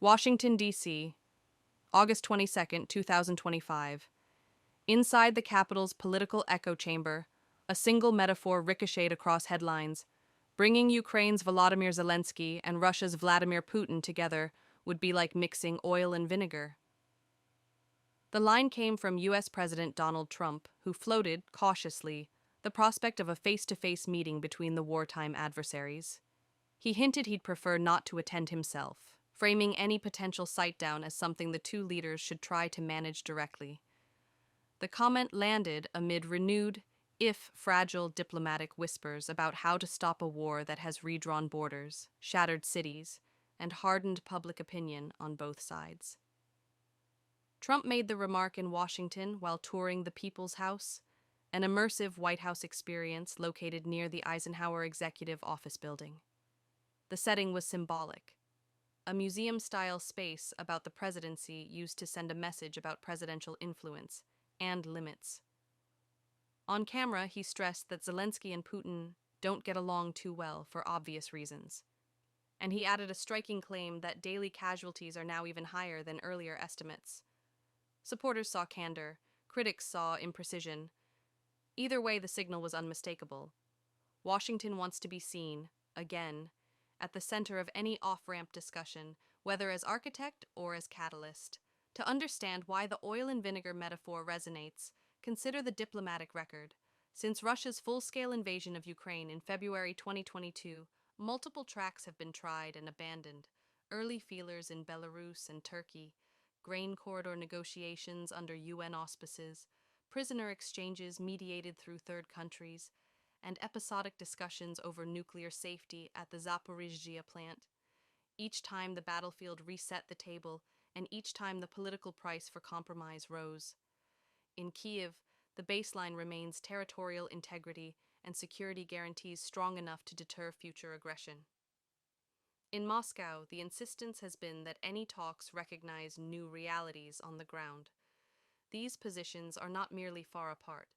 Washington, D.C., August 22nd, 2025. Inside the Capitol's political echo chamber, a single metaphor ricocheted across headlines. Bringing Ukraine's Volodymyr Zelensky and Russia's Vladimir Putin together would be like mixing oil and vinegar. The line came from U.S. President Donald Trump, who floated, cautiously, the prospect of a face-to-face meeting between the wartime adversaries. He hinted he'd prefer not to attend himself, framing any potential sightdown as something the two leaders should try to manage directly. The comment landed amid renewed, if fragile, diplomatic whispers about how to stop a war that has redrawn borders, shattered cities, and hardened public opinion on both sides. Trump made the remark in Washington while touring the People's House, an immersive White House experience located near the Eisenhower Executive Office Building. The setting was symbolic, a museum-style space about the presidency used to send a message about presidential influence and limits. On camera, he stressed that Zelensky and Putin don't get along too well for obvious reasons. And he added a striking claim that daily casualties are now even higher than earlier estimates. Supporters saw candor, critics saw imprecision. Either way, the signal was unmistakable. Washington wants to be seen, again, at the center of any off-ramp discussion, whether as architect or as catalyst. To understand why the oil and vinegar metaphor resonates, consider the diplomatic record. Since Russia's full-scale invasion of Ukraine in February 2022, multiple tracks have been tried and abandoned. Early feelers in Belarus and Turkey, grain corridor negotiations under UN auspices, prisoner exchanges mediated through third countries, and episodic discussions over nuclear safety at the Zaporizhzhia plant. Each time the battlefield reset the table, and each time the political price for compromise rose. In Kyiv, the baseline remains territorial integrity and security guarantees strong enough to deter future aggression. In Moscow, the insistence has been that any talks recognize new realities on the ground. These positions are not merely far apart.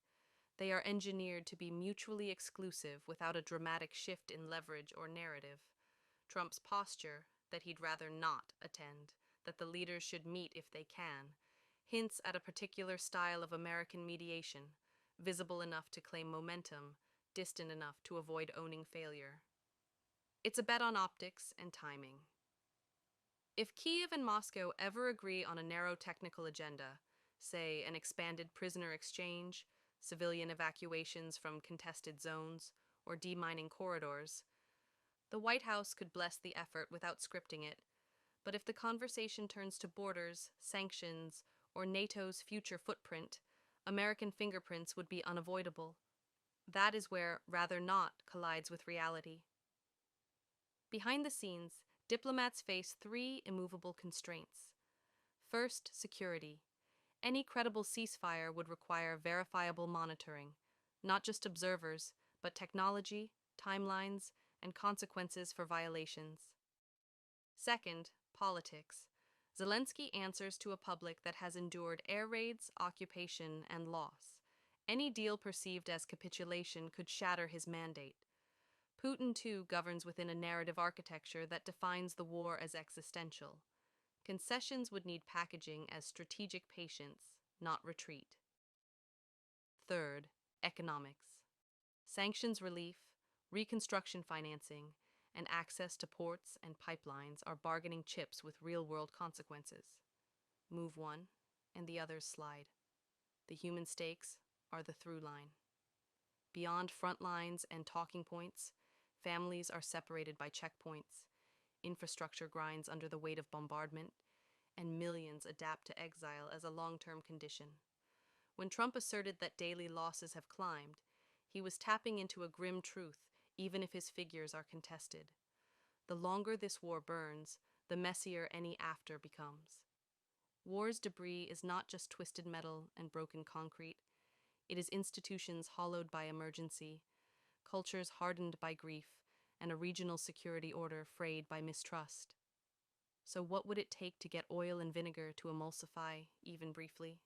They are engineered to be mutually exclusive without a dramatic shift in leverage or narrative. Trump's posture, that he'd rather not attend, that the leaders should meet if they can, hints at a particular style of American mediation, visible enough to claim momentum, distant enough to avoid owning failure. It's a bet on optics and timing. If Kyiv and Moscow ever agree on a narrow technical agenda, say an expanded prisoner exchange, civilian evacuations from contested zones, or demining corridors, the White House could bless the effort without scripting it. But if the conversation turns to borders, sanctions, or NATO's future footprint, American fingerprints would be unavoidable. That is where rather not collides with reality. Behind the scenes, diplomats face three immovable constraints. First, security. Any credible ceasefire would require verifiable monitoring, not just observers, but technology, timelines, and consequences for violations. Second, politics. Zelensky answers to a public that has endured air raids, occupation, and loss. Any deal perceived as capitulation could shatter his mandate. Putin, too, governs within a narrative architecture that defines the war as existential. Concessions would need packaging as strategic patience, not retreat. Third, economics. Sanctions relief, reconstruction financing, and access to ports and pipelines are bargaining chips with real-world consequences. Move one, and the others slide. The human stakes are the through line. Beyond front lines and talking points, families are separated by checkpoints, infrastructure grinds under the weight of bombardment, and millions adapt to exile as a long-term condition. When Trump asserted that daily losses have climbed, he was tapping into a grim truth, even if his figures are contested. The longer this war burns, the messier any after becomes. War's debris is not just twisted metal and broken concrete. It is institutions hollowed by emergency, cultures hardened by grief, and a regional security order frayed by mistrust. So what would it take to get oil and vinegar to emulsify, even briefly?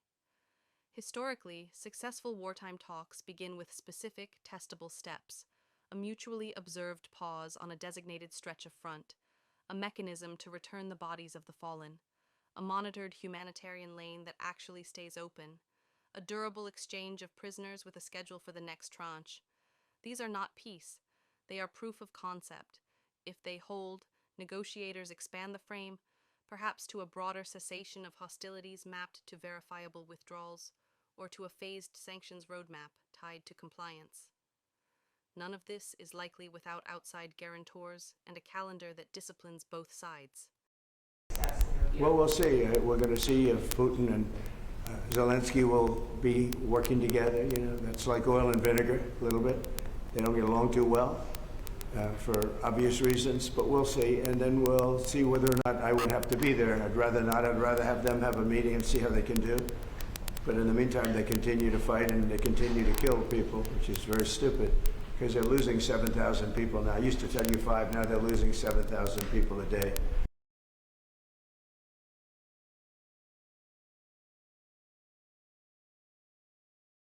Historically, successful wartime talks begin with specific, testable steps, a mutually observed pause on a designated stretch of front, a mechanism to return the bodies of the fallen, a monitored humanitarian lane that actually stays open, a durable exchange of prisoners with a schedule for the next tranche. These are not peace, they are proof of concept. If they hold, negotiators expand the frame, perhaps to a broader cessation of hostilities mapped to verifiable withdrawals, or to a phased sanctions roadmap tied to compliance. None of this is likely without outside guarantors and a calendar that disciplines both sides. Well, we'll see. We're going to see if Putin and Zelensky will be working together. You know, that's like oil and vinegar a little bit. They don't get along too well for obvious reasons, but we'll see. And then we'll see whether or not I would have to be there. I'd rather not. I'd rather have them have a meeting and see how they can do. But in the meantime, they continue to fight and they continue to kill people, which is very stupid because they're losing 7,000 people now. I used to tell you 5, now they're losing 7,000 people a day.